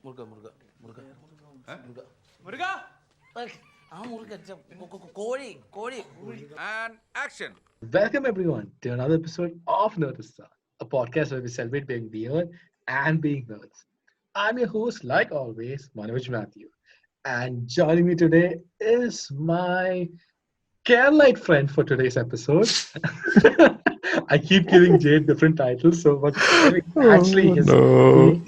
Murga, Murga, Murga, Murga. Murga! Murga, Kori. And action! Welcome everyone to another episode of Nerdistan, a podcast where we celebrate being weird and being nerds. I'm your host, like always, Manoj Matthew, and joining me today is my Carolite friend for today's episode. I keep giving Jade different titles, so but actually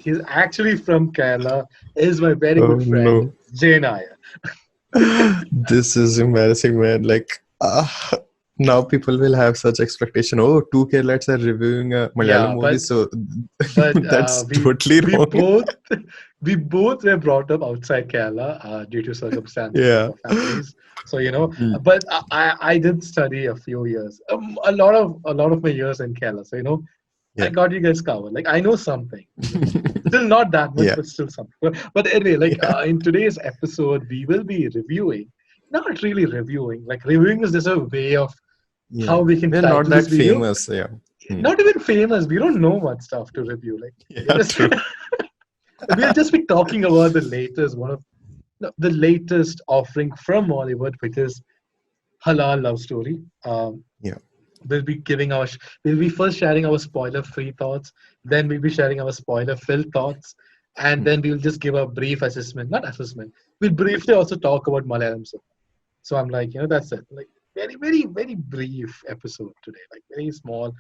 he's actually from Kerala. Is my very good friend Jay Nair. This is embarrassing, man. Now people will have such expectation. Oh, two Keralites are reviewing a Malayalam movie, so that's totally wrong. We both were brought up outside Kerala due to circumstances of our families. So but I did study a few years, a lot of my years in Kerala. So I got you guys covered. Like I know something, still not that much, but still something. But anyway, in today's episode, we will be reviewing. Not really reviewing. Like reviewing is just a way of how we can. We're not that famous. Not even famous. We don't know much stuff to review. True. We'll just be talking about the latest offering from Bollywood, which is Halal Love Story. We'll be first sharing our spoiler-free thoughts, then we'll be sharing our spoiler-filled thoughts, and then we'll just give a brief assessment. Not assessment. We'll briefly also talk about Malayalam cinema. So I'm like, that's it. Like very, very, very brief episode today. Like very small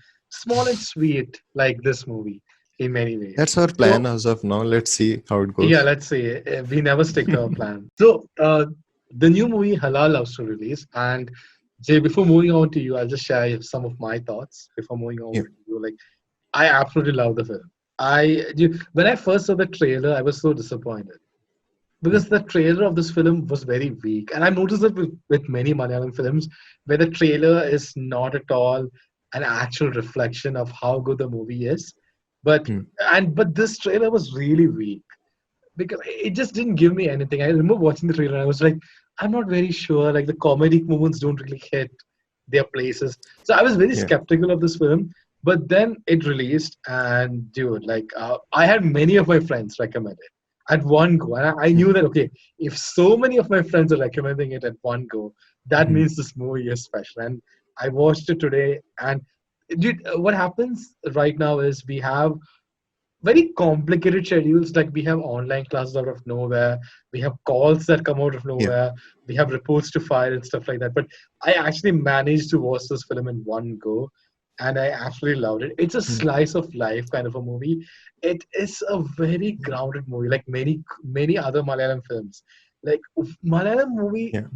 and sweet, like this movie. In many ways. That's our plan as of now. Let's see how it goes. Yeah, let's see. We never stick to our plan. So, the new movie Halal Love Story release. And Jay, before moving on to you, I'll just share some of my thoughts before moving on to you. Like, I absolutely love the film. When I first saw the trailer, I was so disappointed because the trailer of this film was very weak. And I've noticed that with many Malayalam films, where the trailer is not at all an actual reflection of how good the movie is. But this trailer was really weak because it just didn't give me anything. I remember watching the trailer and I was like, I'm not very sure. Like the comedic moments don't really hit their places. So I was very skeptical of this film. But then it released and dude, I had many of my friends recommend it at one go. And I knew that, okay, if so many of my friends are recommending it at one go, that means this movie is special. And I watched it today and dude, what happens right now is we have very complicated schedules. Like we have online classes out of nowhere. We have calls that come out of nowhere. We have reports to file and stuff like that. But I actually managed to watch this film in one go. And I absolutely loved it. It's a slice of life kind of a movie. It is a very grounded movie, like many other Malayalam films. Like Malayalam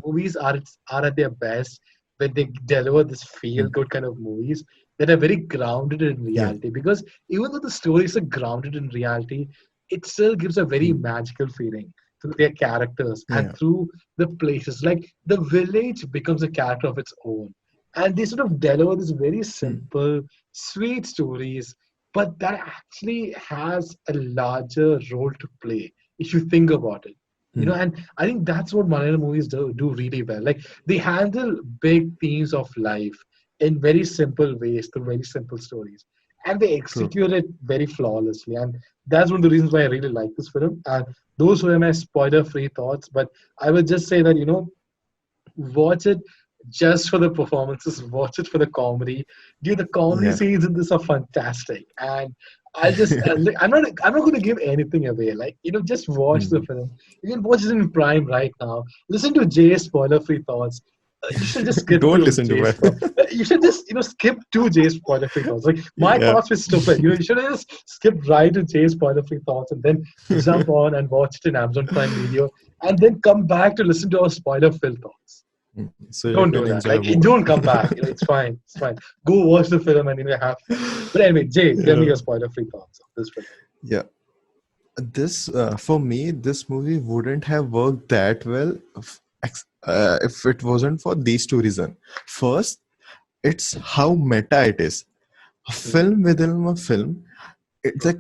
movies are at their best when they deliver this feel-good kind of movies that are very grounded in reality. Because even though the stories are grounded in reality, it still gives a very magical feeling through their characters and through the places. Like the village becomes a character of its own. And they sort of deliver these very simple, sweet stories, but that actually has a larger role to play if you think about it. And I think that's what Malayalam movies do really well. Like they handle big themes of life in very simple ways through very simple stories. And they execute it very flawlessly. And that's one of the reasons why I really like this film. And those were my spoiler-free thoughts. But I would just say that, watch it just for the performances, watch it for the comedy. Dude, the comedy scenes in this are fantastic. And I just, I'm not going to give anything away. Like, just watch the film. You can watch it in Prime right now. Listen to Jay's spoiler-free thoughts. You should just skip. Don't listen to my. You should just, skip to Jay's spoiler-free thoughts. Like my thoughts were stupid. You should have just skipped right to Jay's spoiler-free thoughts and then jump on and watch it in Amazon Prime Video and then come back to listen to our spoiler-filled thoughts. So don't do that. Like, don't come back. It's fine. It's fine. Go watch the film and have. But anyway, Jay, tell me your spoiler-free thoughts of this film. Yeah. This for me, this movie wouldn't have worked that well if it wasn't for these two reasons. First, it's how meta it is. A film within a film. It's like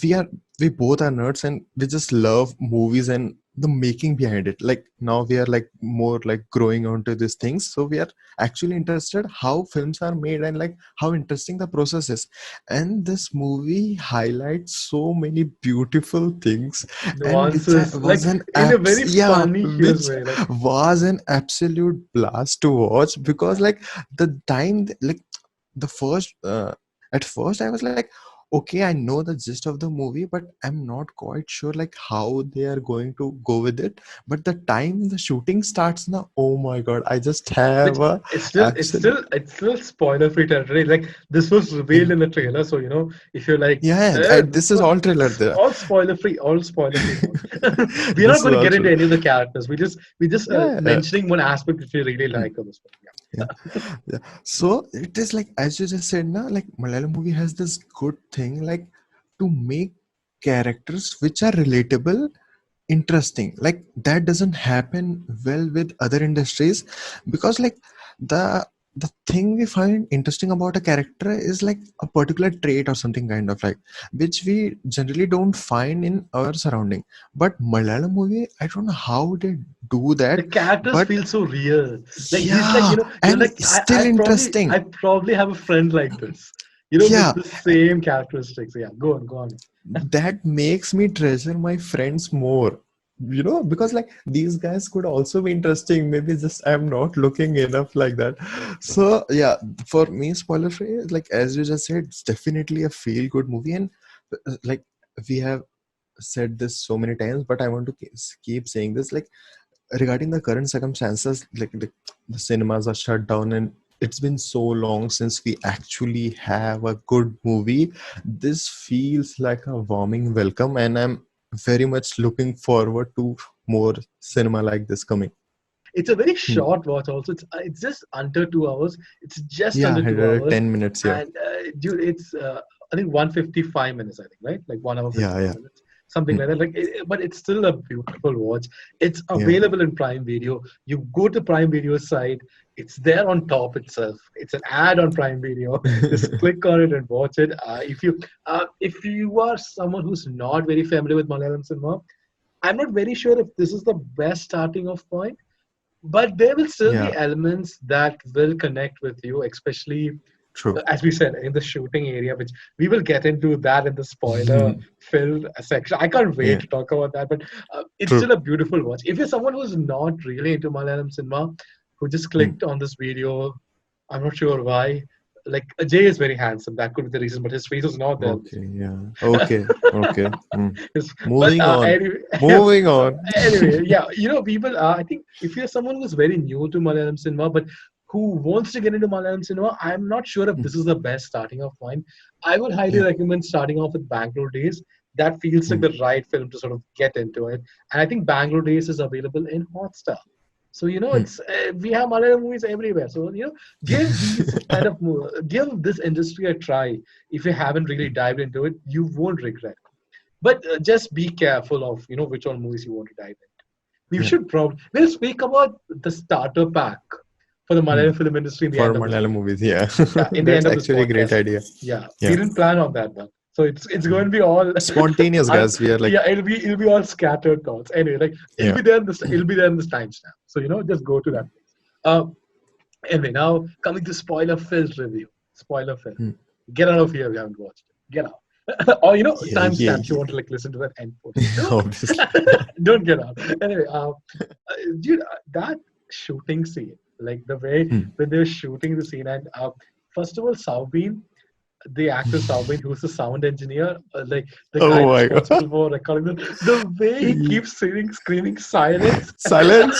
we both are nerds and we just love movies and the making behind it. Like now we are like more like growing onto these things, so we are actually interested how films are made and like how interesting the process is. And this movie highlights so many beautiful things, and Nuances, like was an in a very yeah, funny, humorous which way. Like was an absolute blast to watch, because like the time like the first at first I was like, okay, I know the gist of the movie, but I'm not quite sure like how they are going to go with it. But the time the shooting starts now, oh my god, I just which have a absolute it's still spoiler free territory. Like this was revealed yeah, in the trailer, so if you're like, yeah, this is all trailer it's there. all spoiler free. We're not This is going to all get into trailer. any of the characters. We just Yeah, yeah. mentioning one aspect which we really Mm. like of this one. Yeah, yeah. So it is like, as you just said, na, like Malayalam movie has this good thing, like to make characters which are relatable interesting. Like that doesn't happen well with other industries, because like the the thing we find interesting about a character is like a particular trait or something kind of like, which we generally don't find in our surrounding. But Malayalam movie, I don't know how they do The that, characters but feel so real. Like he's like, yeah, you're and like, still I interesting. probably have a friend like this, with Yeah, the same characteristics. Yeah, go on. that makes me treasure my friends more, because like these guys could also be interesting, maybe just I'm not looking enough like that. So yeah, for me, spoiler free, like as you just said, it's definitely a feel good movie. And like we have said this so many times, but I want to keep saying this, like regarding the current circumstances, like the cinemas are shut down, and it's been so long since we actually have a good movie. This feels like a warming welcome, and I'm very much looking forward to more cinema like this coming. It's a very Hmm. short watch. Also, it's just under 2 hours. It's just Yeah, under two 110 hours, minutes. Yeah, and dude, it's I think 155 minutes. I think, right, like 1 hour yeah, 55 yeah. minutes, something Hmm. like that. Like, but it's still a beautiful watch. It's Yeah. available in Prime Video. You go to Prime Video site. It's there on top itself. It's an ad on Prime Video. Just click on it and watch it. If you are someone who's not very familiar with Malayalam cinema, I'm not very sure if this is the best starting off point, but there will still be Yeah, elements that will connect with you, especially true. as we said in the shooting area, which we will get into that in the spoiler filled section. I can't wait Yeah, to talk about that, but it's true. still a beautiful watch. If you're someone who's not really into Malayalam cinema, who just Hmm. clicked on this video, I'm not sure why. Like Jay is very handsome, that could be the reason, but his face is not there in this Okay, movie. yeah. Okay, okay. Hmm. But Moving on. anyway, Moving on. anyway, yeah, people. I think if you're someone who's very new to Malayalam cinema, but who wants to get into Malayalam cinema, I'm not sure if Hmm. this is the best starting off point. I would highly Yeah. recommend starting off with Bangalore Days. That feels like Hmm. the right film to sort of get into it. And I think Bangalore Days is available in Hotstar. So Hmm. it's we have Malayalam movies everywhere. So give these kind of give this industry a try. If you haven't really dived into it, you won't regret. But just be careful of which all movies you want to dive in. We Yeah. should probably we'll speak about the starter pack for the Hmm. Malayalam film industry in the For end of this Malayalam podcast. movies, yeah. Yeah, in the That's end of this actually a great podcast. idea. Yeah, we Yeah. didn't plan on that one, so it's Hmm. going to be all. Spontaneous, guys. We are like, yeah, it'll be all scattered thoughts. Anyway, like it'll yeah. be there in this it'll be there in this timestamp. So just go to that place. Uh, anyway, now coming to spoiler filled review. Spoiler filled. Hmm. Get out of here if you haven't watched it. Get out. Or Yeah, yeah, timestamps you yeah. want to like listen to that end portion. Obviously. Don't get out. Anyway, dude, that shooting scene, like the way Hmm. when they're shooting the scene, and first of all, Saubin, the actor Saubin, who's the sound engineer, like the guy Oh my god. responsible for recording the way he keeps screaming silence. Silence.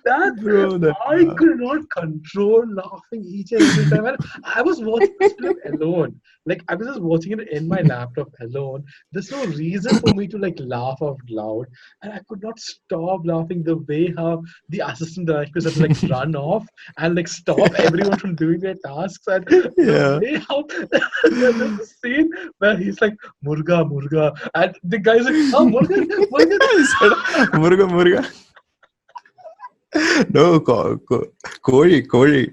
That Bro, that. I could not control laughing each and every time. And I was watching this film alone. Like I was just watching it in my laptop alone. There's no reason for me to like laugh out loud. And I could not stop laughing the way how the assistant directors had to like run off and like stop everyone from doing their tasks. And the Yeah. way how there's a scene where he's like Murga, Murga. And the guy's like, oh Murga, Murga. He said, Murga, Murga. No, Kori, Kori.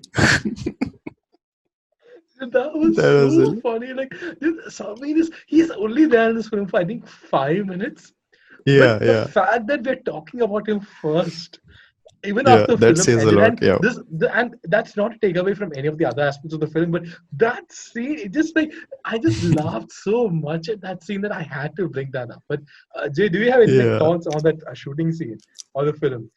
That was That was so it. funny. Like, Samir he's only there in this film for I think 5 minutes. Yeah, But the yeah, fact that we're talking about him first, even yeah. after That film says a ended, lot. and Yeah. and that's not to take away from any of the other aspects of the film, but that scene, it just like I just laughed so much at that scene that I had to bring that up. But Jay, do you have any like Yeah. thoughts on that shooting scene or the film?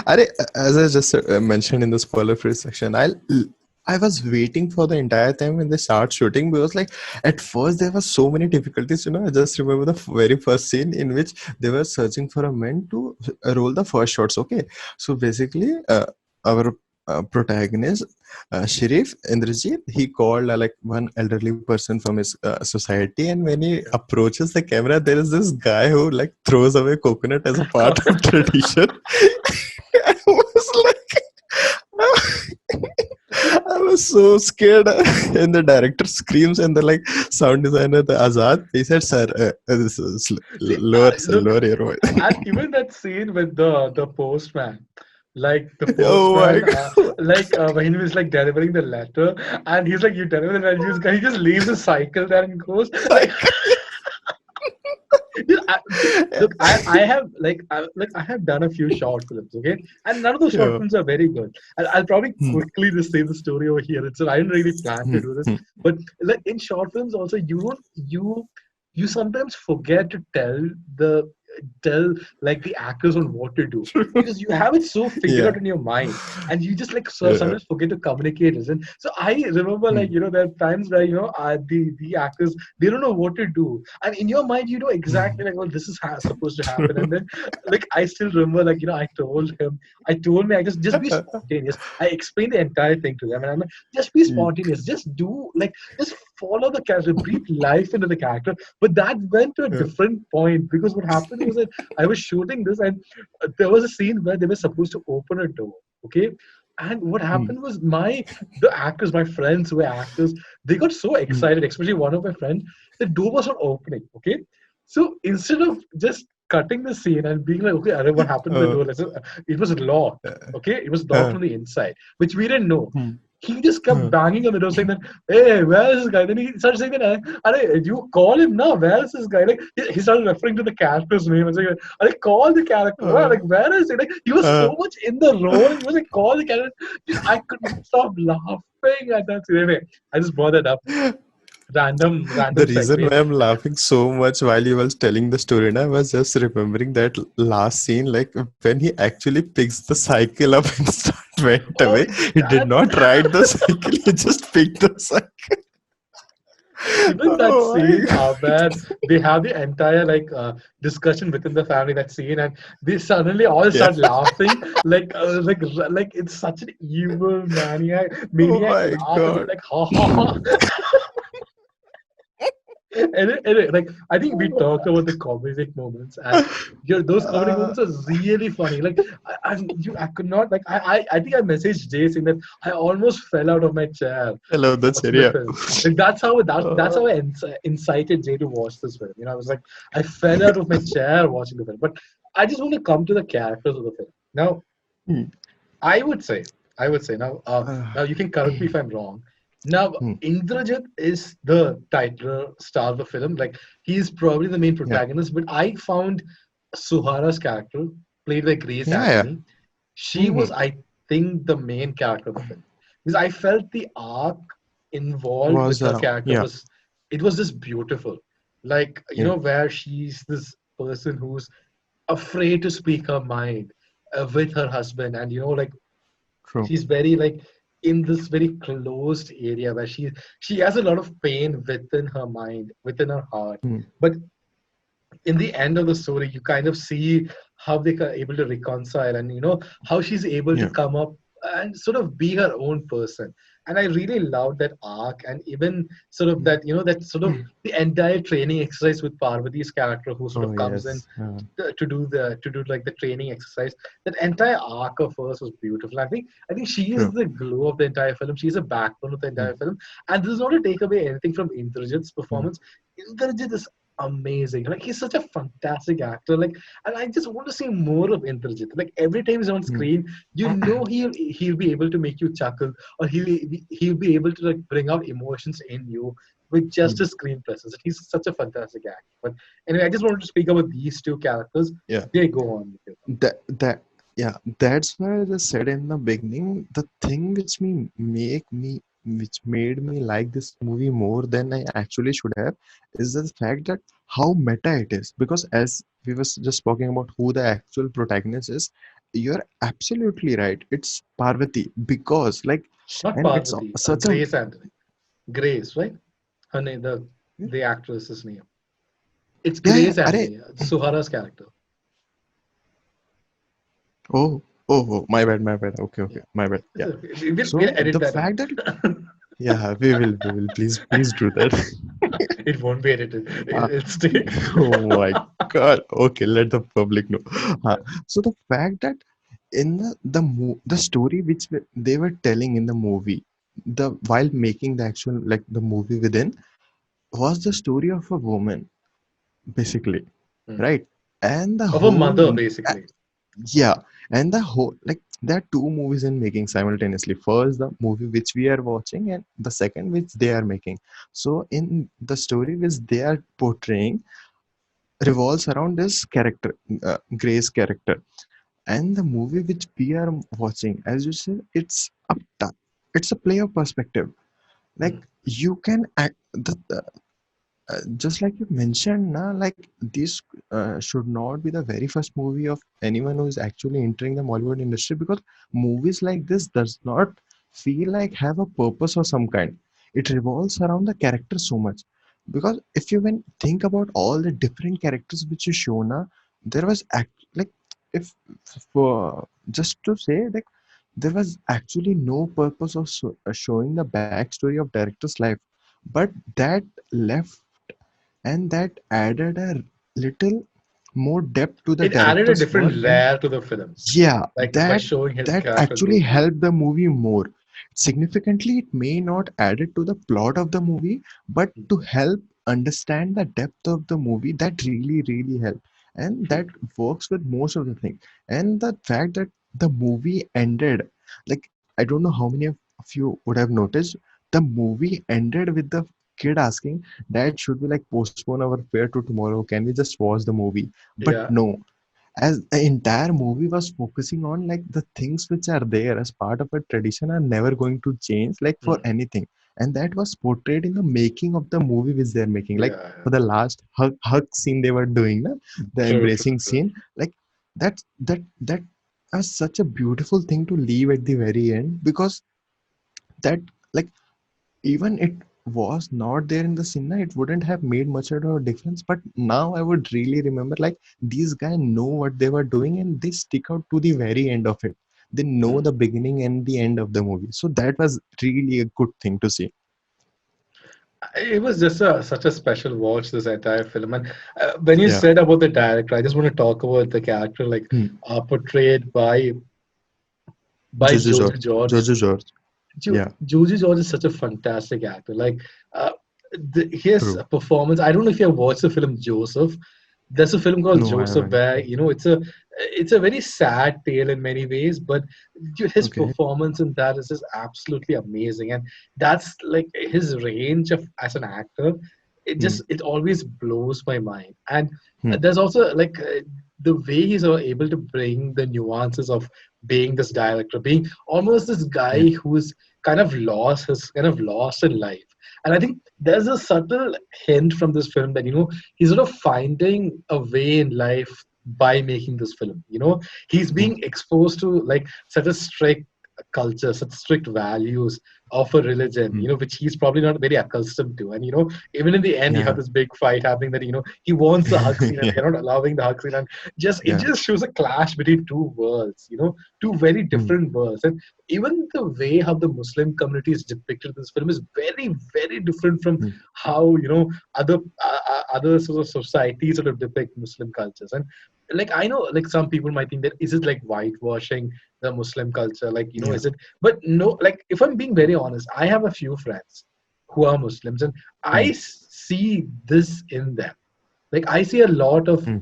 As I just mentioned in the spoiler-free section, I was waiting for the entire time when they start shooting because, like, at first there were so many difficulties. I just remember the very first scene in which they were searching for a man to roll the first shots. Okay, so basically, our protagonist, Sharif Indrajit, he called like one elderly person from his society, and when he approaches the camera, there is this guy who like throws away coconut as a part of tradition. I was like, I was so scared. And the director screams, and the like sound designer, the Azad, he said, "Sir, this is See, lower, sir, look, lower your voice." and even that scene with the postman, like the Oh my postman, god! when he was like delivering the letter, and he's like, "You deliver the letter," he just leaves the cycle there and goes like. Cycle. Dude, look, I have I have done a few short films, okay, and none of those short Yeah. films are very good. I'll probably Hmm, quickly just say the story over here. I didn't really plan to hmm, do this, hmm. but like in short films, also you sometimes forget to tell like the actors on what to do because you have it so figured Yeah. out in your mind, and you just like Yeah. sometimes forget to communicate it. And so I remember Hmm, like there are times where the actors, they don't know what to do, and in your mind you know exactly like, well, this is supposed to happen, and then like I still remember like I told me I just be spontaneous. I explained the entire thing to them, and I'm like, just be hmm. spontaneous, just do like just follow the character, breathe life into the character. But that went to a Yeah. different point because what happened was that I was shooting this, and there was a scene where they were supposed to open a door, okay. And what Hmm, happened was the actors, my friends who were actors, they got so hmm. excited, especially one of my friends. The door was not opening, okay. So instead of just cutting the scene and being like, okay, I don't know what happened to the Uh, door. It was locked, okay. It was locked uh, from the inside, which we didn't know. hmm, He just kept uh. banging on the door saying that, hey, where is this guy? Then he started saying that, you call him now, where is this guy? Like he started referring to the character's name and saying, call the character. Uh, Like, where is he? Like he was uh, so much in the role. He was like, call the character. Dude, I could not stop laughing at that scene. Anyway, I just brought that up. Random the reason segue. why I'm laughing so much while you was telling the story, I was just remembering that last scene, like when he actually picks the cycle up and went Oh, away. He did that not ride the cycle; he just picked the cycle. even that Oh my scene where they have the entire discussion within the family, that scene, and they suddenly all god! start laughing like it's such an evil Oh maniac my laugh, and they're god! like ha ha ha. Like I think we talked about the comedic moments, and those comedic Uh, moments are really funny. Like I could not like I think I messaged Jay saying that I almost fell out of my chair I love that watching the area. film. Like that's Uh, how I incited Jay to watch this film. I was like, I fell out of my chair watching the film. But I just want to come to the characters of the film. Now, hmm, I would say, now. Now you can correct me if I'm wrong. Now, hmm, Indrajit is the title star of the film. Like he's probably the main yeah, protagonist. But I found Suhara's character, played by Grace yeah, yeah. Anthony, she Hmm. was, I think, the main character of the film because I felt the arc involved with Was her around. character Yeah, was just beautiful. Like yeah. where she's this person who's afraid to speak her mind with her husband, and like True. she's very like in this very closed area where she has a lot of pain within her mind, within her heart, Hmm, but in the end of the story, you kind of see how they are able to reconcile, and how she's able to yeah. come up and sort of be her own person. And I really love that arc, and even sort of Hmm. that that sort of the entire training exercise with Parvati's character, who sort Oh of comes in yes. to do like the training exercise. That entire arc of hers was beautiful. I think she is True. the glue of the entire film. She's a backbone of the Hmm, entire film. And this is not to take away anything from Indrajit's hmm, performance. Indrajit is amazing. Like he's such a fantastic actor. Like, and I just want to see more of Indrajit. Like every time he's on Hmm. screen, he'll be able to make you chuckle, or he'll be able to like bring out emotions in you with just Hmm. a screen presence. He's such a fantastic actor. But anyway, I just wanted to speak about these two characters. Yeah. They go on with it. That yeah, that's why I said in the beginning, the thing which made me like this movie more than I actually should have is the fact that how meta it is. Because as we was just talking about who the actual protagonist is, you're absolutely right. It's Parvati because like, Not and it's Parvati, such a Grace Anthony. Grace, right? Her name, the actress's name. It's yeah, yeah. Grace Anthony, Suhara's character. Oh, my bad. Okay, Yeah. okay, my bad. It's Yeah. okay. We'll So edit the that fact that out. yeah, we will. Please do that. It won't be edited. Uh, It'll stay. oh my God. Okay, let the public know. So the fact that in the story which they were telling in the movie, the while making the actual like the movie within was the story of a woman basically, Hmm. right? And the Of a whole mother, basically. yeah, and the whole like there are two movies in making simultaneously. First, the movie which we are watching, and the second which they are making. So, in the story which they are portraying revolves around this character, Grace character, and the movie which we are watching, as you said, it's a play of perspective. Like Hmm. you can act just like you mentioned, na, like this should not be the very first movie of anyone who is actually entering the Bollywood industry because movies like this does not feel like have a purpose or some kind. It revolves around the character so much because if you when think about all the different characters which you show na, there was like if for just to say like there was actually no purpose of showing the backstory of director's life, but that left and that added a little more depth to the It added a director's different work and layer to the film, yeah like by that showing his that character actually go through. helped the movie more significantly. It may not add it to the plot of the movie, but Hmm. to help understand the depth of the movie, that really helped, and that True. works with most of the thing. And the fact that the movie ended, like I don't know how many of you would have noticed, the movie ended with the kid asking, dad, should we like postpone our fair to tomorrow, can we just watch the movie? But Yeah. no, as the entire movie was focusing on like the things which are there as part of a tradition are never going to change like for Hmm. anything, and that was portrayed in the making of the movie which they're making, like Yeah. for the last hug scene they were doing na, the True. True. embracing True. scene, like that was such a beautiful thing to leave at the very end because that like even it was not there in the cinema, it wouldn't have made much of a difference. But now I would really remember like these guys know what they were doing and they stick out to the very end of it. They know Hmm. the beginning and the end of the movie. So that was really a good thing to see. It was just such a special watch, this entire film. And when you Yeah. said about the director, I just want to talk about the character, like Hmm. portrayed by Jojo Joji George. George. Jojo George. Yeah. Joji George is such a fantastic actor. Like uh, his True. performance. I don't know if you have watched the film Joseph. There's a film called No, I Joseph haven't. where it's a very sad tale in many ways, but his Okay. performance in that is just absolutely amazing, and that's like his range of as an actor. Hmm. It always blows my mind, and Hmm. there's also like the way he's able to bring the nuances of being this director, being almost this Yeah. guy who's kind of lost in life. And I think there's a subtle hint from this film that he's sort of finding a way in life by making this film. He's Hmm. being exposed to like such a strict culture, such strict values of a religion, Hmm. which he's probably not very accustomed to. And even in the end, you have Yeah. this big fight happening that he wants the hug scene and Yeah. they're not allowing the hug scene, and it Yeah. just shows a clash between two worlds, two very Hmm. different worlds. And even the way how the Muslim community is depicted in this film is very, very different from Hmm. how other sort of societies sort of depict Muslim cultures. And like I know, like some people might think that is it like whitewashing the Muslim culture? Like Yeah. is it? But no. Like if I'm being very honest, I have a few friends who are Muslims, and Hmm. see this in them. Like I see a lot of Hmm.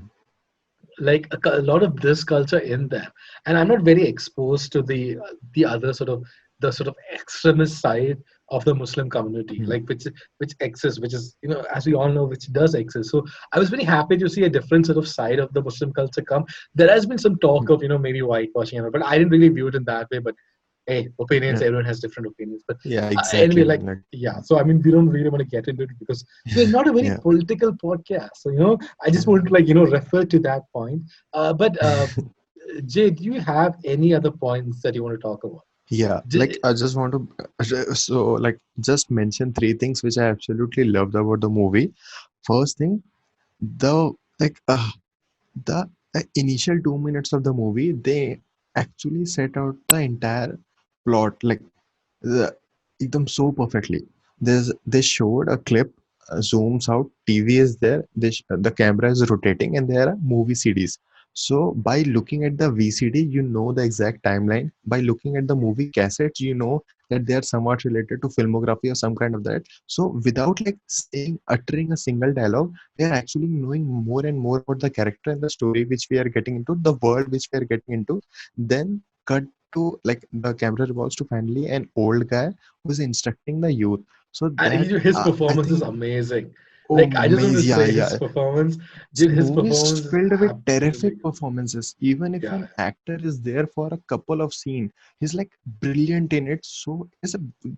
a lot of this culture in them, and I'm not very exposed to the other sort of the sort of extremist side of the Muslim community, Hmm. like which exists, which is, as we all know, which does exist. So I was very happy to see a different sort of side of the Muslim culture come. There has been some talk Hmm. of maybe whitewashing and all, but I didn't really view it in that way. But hey, opinions, Yeah, everyone has different opinions. But yeah, anyway, exactly. like, Like, yeah. So I mean, we don't really want to get into it because we're not a very yeah, political podcast. So I just yeah. wanted to refer to that point. But Jay, do you have any other points that you want to talk about? Yeah, like I just want to like just mention three things which I absolutely loved about the movie. First thing, the like the initial 2 minutes of the movie, they actually set out the entire plot, like the, ekdam so perfectly. They showed a clip, zooms out, TV is there, the camera is rotating, and there are movie CDs. So by looking at the VCD, you know the exact timeline. By looking at the movie cassettes, you know that they are somewhat related to filmography or some kind of that. So without like saying, uttering a single dialogue, we are actually knowing more and more about the character and the story which we are getting into, the world which we are getting into. Then cut to, like, the camera revolves to finally an old guy who's instructing the youth. So and that his I performance is think, amazing. oh, Like I just want to amazing, yeah, say his yeah. performance, This dude, his movie is performance is filled with absolutely terrific good. performances. Even if Yeah. an actor is there for a couple of scenes, he's like brilliant in it. So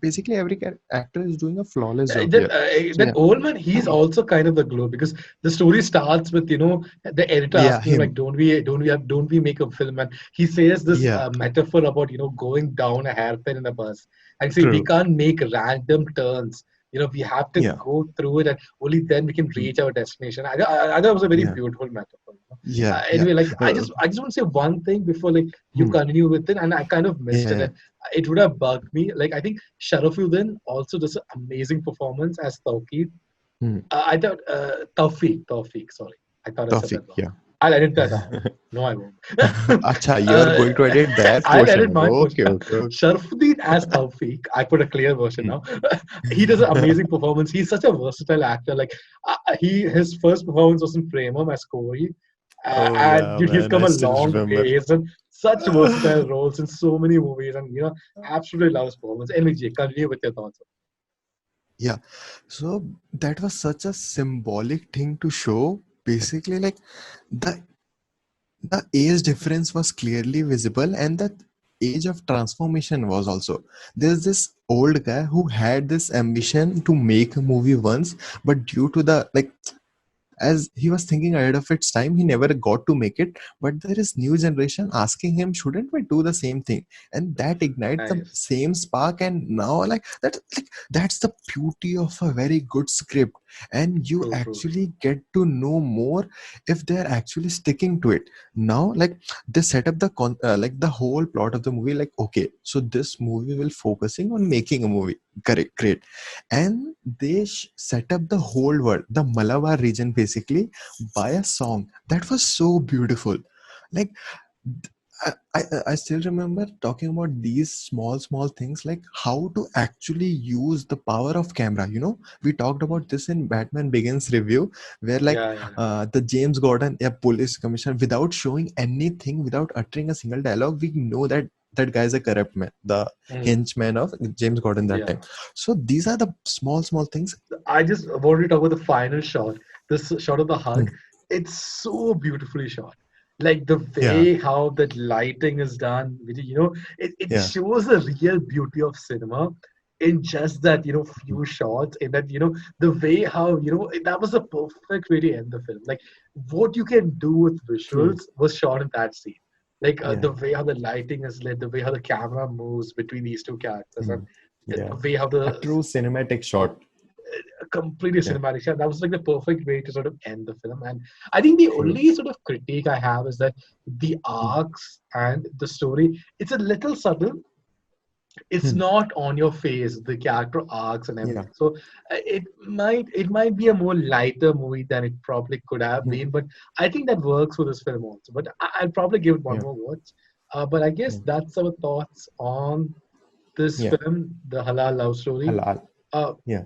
basically every actor is doing a flawless job here. So That yeah, old man, he's also kind of the glue because the story starts with the editor yeah, asking him like, him. don't we make a film, and he says this Yeah, metaphor about going down a hairpin in a bus and say we true. can't make random turns. We have to Yeah, go through it, and only then we can mm, reach our destination. I thought it was a very yeah, beautiful metaphor. yeah, yeah. Anyway, like I Uh, just want to say one thing before like you hmm, continue with it, and I kind of yeah, missed it, yeah. and it would have bugged me. Like I think Sharafuddin also does an amazing performance as Tawqeed. Hmm. I thought Tawfiq. Sorry, I thought I said Tawfiq, that wrong. yeah. I'll edit that out. No, I won't. Acha, you are uh, going to edit that I'll edit portion. my Okay, portion. okay, okay. Sharfuddin as Tawfiq. I put a clear version Hmm. now. He does an amazing performance. He's such a versatile actor. Like his first performance was in Premam as Corey, Oh and yeah, dude, he's man, come I a still long remember. way. He's done such versatile roles in so many movies, and absolutely love his performance. Anyway, Jay, continue with your thoughts. Yeah, so that was such a symbolic thing to show. Basically, like the the age difference was clearly visible, and the age of transformation was also. There's this old guy who had this ambition to make a movie once, but due to the, like, as he was thinking ahead of its time, he never got to make it. But there is new generation asking him, shouldn't we do the same thing? And that ignites the Nice. same spark. And now, like that, like that's the beauty of a very good script. And you True, true. actually get to know more if they're actually sticking to it. Now, like, they set up like the whole plot of the movie, like, okay, so this movie will focusing on making a movie. Correct, great. And they set up the whole world, the Malabar region, basically, by a song that was so beautiful. Like, I still remember talking about these small things, like how to actually use the power of camera. We talked about this in Batman Begins review, where, like, Yeah, yeah. the James Gordon, a police commissioner, without showing anything, without uttering a single dialogue, we know that that guy is a corrupt man, the Mm, henchman of James Gordon that yeah. time. So these are the small things. I just wanted to talk about the final shot, this shot of the hug. Hmm. It's so beautifully shot. Like the Yeah, way how that lighting is done, it yeah, shows the real beauty of cinema in just that, few shots. In that, the way how, that was the perfect way to end the film. Like what you can do with true. visuals was shot in that scene. Like Yeah. the way how the lighting is lit, the way how the camera moves between these two characters, and Hmm. Yeah. the way how A the true cinematic shot. completely Yeah. cinematic shot. That was like the perfect way to sort of end the film. And I think the True. only sort of critique I have is that the Hmm. arcs and the story, it's a little subtle. It's Hmm. not on your face, the character arcs and Yeah. everything. So it might be a more lighter movie than it probably could have Hmm. been. But I think that works for this film also. But I'll probably give it one Yeah. more watch. But I guess Yeah. that's our thoughts on this Yeah. film, The Halal Love Story. Halal. Uh, Yeah.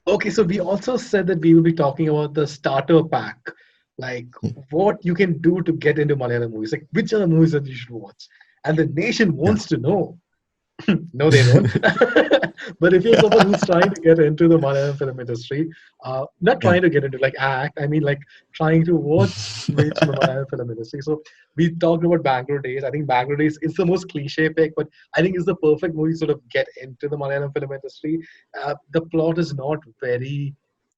Okay, so we also said that we will be talking about the starter pack, like what you can do to get into Malayalam movies, like which are the movies that you should watch. And the nation Yeah. wants to know. No, they don't. But if you're someone who's trying to get into the Malayalam film industry, not Yeah. trying to get into like act, I mean like trying to watch movies from the Malayalam film industry. So we talked about Bangalore Days. I think Bangalore Days is the most cliche pick, but I think it's the perfect movie to sort of get into the Malayalam film industry. The plot is not very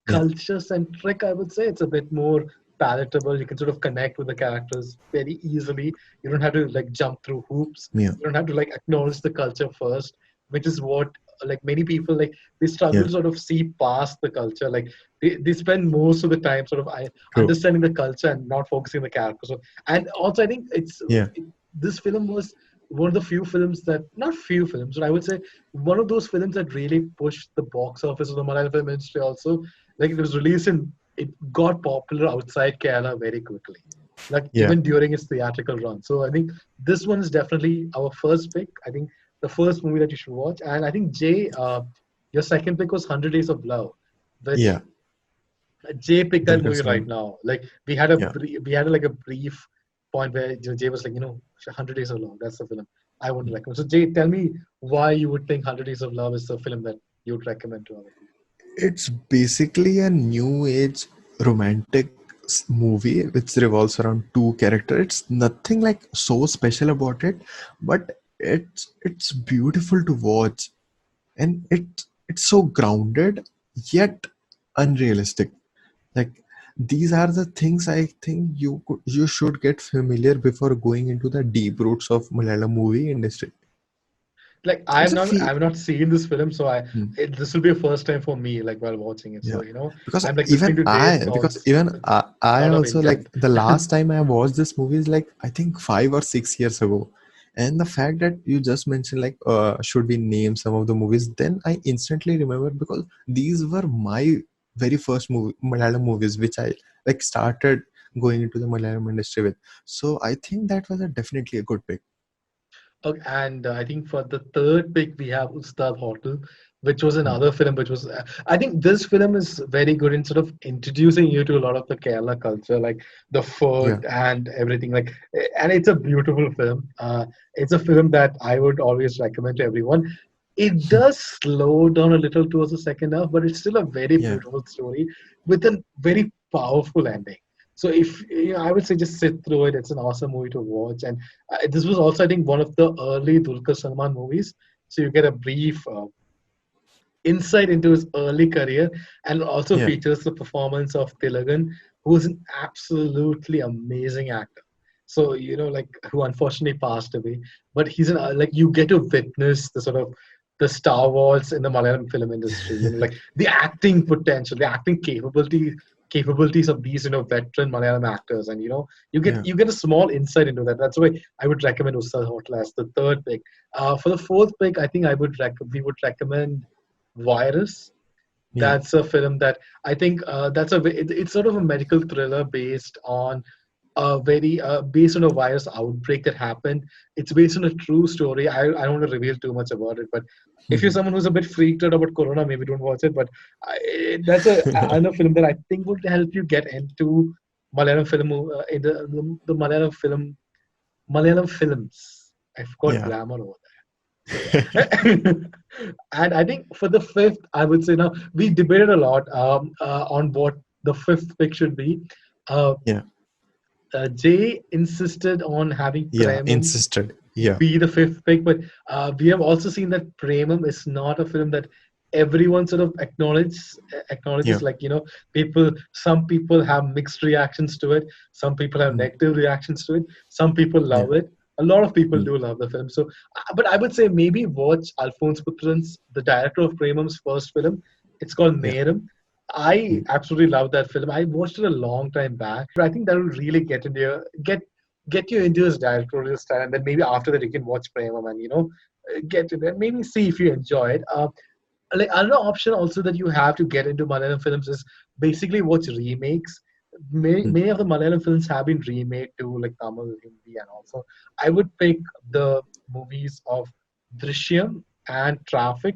Yeah. culture centric, I would say. It's a bit more palatable. You can sort of connect with the characters very easily. You don't have to like jump through hoops. Yeah. You don't have to like acknowledge the culture first, which is what like many people like they struggle Yeah. to sort of see past the culture. Like they spend most of the time sort of True. understanding the culture and not focusing on the characters. So, and also I think Yeah. this film was one of the few films that not few films, but I would say one of those films that really pushed the box office of the Malayalam film industry also. Like it was released in it got popular outside Kerala very quickly, like Yeah. even during its theatrical run. So I think this one is definitely our first pick. I think the first movie that you should watch. And I think Jay, your second pick was 100 Days of Love, which Yeah. Jay picked that Dulquer movie right Salman. now. Like we had a Yeah. we had like a brief point where Jay was like, 100 Days of Love. That's the film I want to recommend. So Jay, tell me why you would think 100 Days of Love is the film that you would recommend to other people. It's basically a new age romantic movie which revolves around two characters. It's nothing like so special about it, but it's beautiful to watch, and it's so grounded yet unrealistic. Like these are the things I think you should get familiar before going into the deep roots of Malayalam movie industry. Like It's a feel. I've not seen this film, so Hmm. this will be a first time for me, like while watching it. Yeah, So because I'm like listening to Jay's thoughts even with a I lot of also like intent. the last time I watched this movie is like I think 5 or 6 years ago, and the fact that you just mentioned like should we name some of the movies, then I instantly remember because these were my very first movie Malayalam movies which I like started going into the Malayalam industry with. So I think that was definitely a good pick. Okay, and I think for the third pick we have Ustad Hotel, which was Hmm. another film which was I think this film is very good in sort of introducing you to a lot of the Kerala culture, like the Yeah, food and everything. Like, and it's a beautiful film. It's a film that I would always recommend to everyone. It does slow down a little towards the second half, but it's still a very yeah, beautiful story with a very powerful ending. So if I would say just sit through it. It's an awesome movie to watch, and this was also, I think, one of the early Dulquer Salman movies. So you get a brief insight into his early career, and also yeah, features the performance of Tilagan, who's an absolutely amazing actor. So like who unfortunately passed away, but he's an like you get to witness the sort of the Star Wars in the Malayalam film industry. Like the acting potential, the acting capabilities of these veteran Malayalam actors, and yeah, you get a small insight into that. That's why I would recommend Ustad Hotel as the third pick. For the fourth pick, I think we would recommend Virus. yeah, That's a film that I think it's sort of a medical thriller based on a virus outbreak that happened. It's based on a true story. I don't want to reveal too much about it, but if you're someone who's a bit freaked out about Corona, maybe don't watch it. But that's another film that I think would help you get into Malayalam film, in the Malayalam films. I forgot yeah, grammar over there. So yeah. And I think for the fifth, I would say now we debated a lot on what the fifth pick should be. Uh, yeah, Jay insisted on having yeah. Premam Insisted. Yeah, be the fifth pick, but we have also seen that Premam is not a film that everyone sort of yeah, acknowledges. Like some people have mixed reactions to it, some people have mm, negative reactions to it, some people yeah, love it. A lot of people mm, do love the film. So, but I would say maybe watch Alphonse Putran's, the director of Premam's first film. It's called yeah, Neram. I mm, absolutely love that film. I watched it a long time back. But I think that will really get you into his directorial style, and then maybe after that you can watch Premam and get to that. Maybe see if you enjoy it. Like another option also that you have to get into Malayalam films is basically watch remakes. mm, Many of the Malayalam films have been remade to like Tamil, Hindi, and also I would pick the movies of Drishyam and Traffic.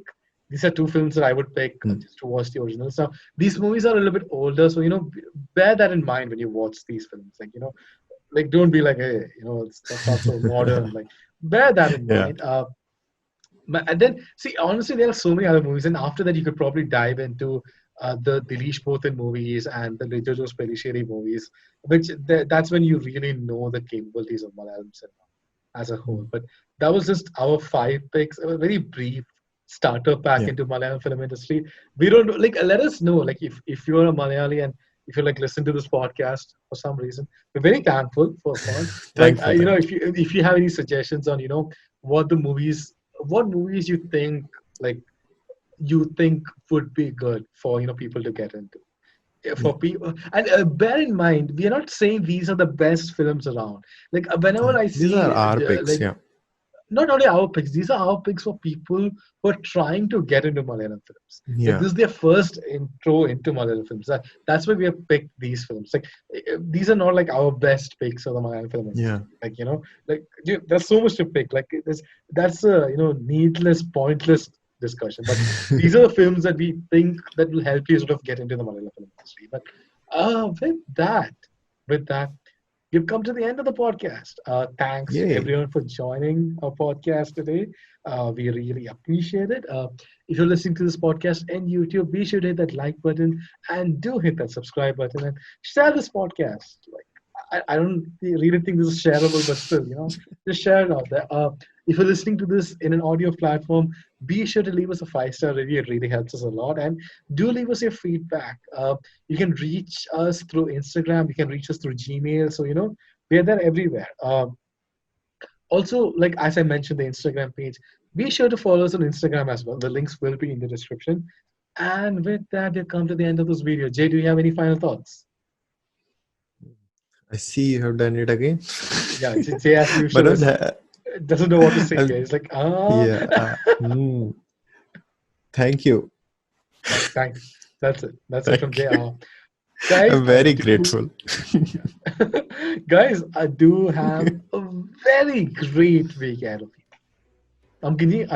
these are two films that I would pick Mm. just to watch the originals. Now, these movies are a little bit older, so bear that in mind when you watch these films. Like don't be like, hey, that's not so modern. Like, bear that in Yeah. mind. And then, see, honestly, there are so many other movies, and after that, you could probably dive into the Dilish Pothin movies and the Lijojo Pelisheri movies, that's when you really know the capabilities of Malayalam cinema as a whole. But that was just our 5 picks, a very brief starter pack Yeah. into Malayalam film industry. We don't know, like, let us know, like, if you're a Malayali and if you like listen to this podcast for some reason, we're very thankful for one. Like, Thankful. Thankful. if you have any suggestions on what movies you think like would be good for people to get into. For people, and bear in mind, we are not saying these are the best films around. Like, whenever I These see are our picks. like, Yeah. not only our picks, these are our picks for people who are trying to get into Malayalam films. Like, Yeah. this is their first intro into Malayalam films. That's why we have picked these films. Like, these are not like our best picks of the Malayalam film industry. Yeah. There's so much to pick. Like, that's a needless, pointless discussion. But these are the films that we think that will help you sort of get into the Malayalam film industry. But with that, we've come to the end of the podcast. Thanks to Yay. everyone for joining our podcast today. We really appreciate it. If you're listening to this podcast on YouTube, be sure to hit that like button and do hit that subscribe button and share this podcast. Like, I don't really think this is shareable, but still, just share it out there. If you're listening to this in an audio platform, be sure to leave us a 5-star review. It really helps us a lot. And do leave us your feedback. You can reach us through Instagram. You can reach us through Gmail. So, we're there everywhere. Also, like, as I mentioned, the Instagram page, be sure to follow us on Instagram as well. The links will be in the description. And with that, we've come to the end of this video. Jay, do you have any final thoughts? I see you have done it again. Yeah, Jay, as usual, doesn't know what to say. He's like, Yeah. Thank you. Thanks. That's it. That's it Thank from Jay. you. Guys, I'm very grateful. Guys, I do have a very great week ahead of you. I'm getting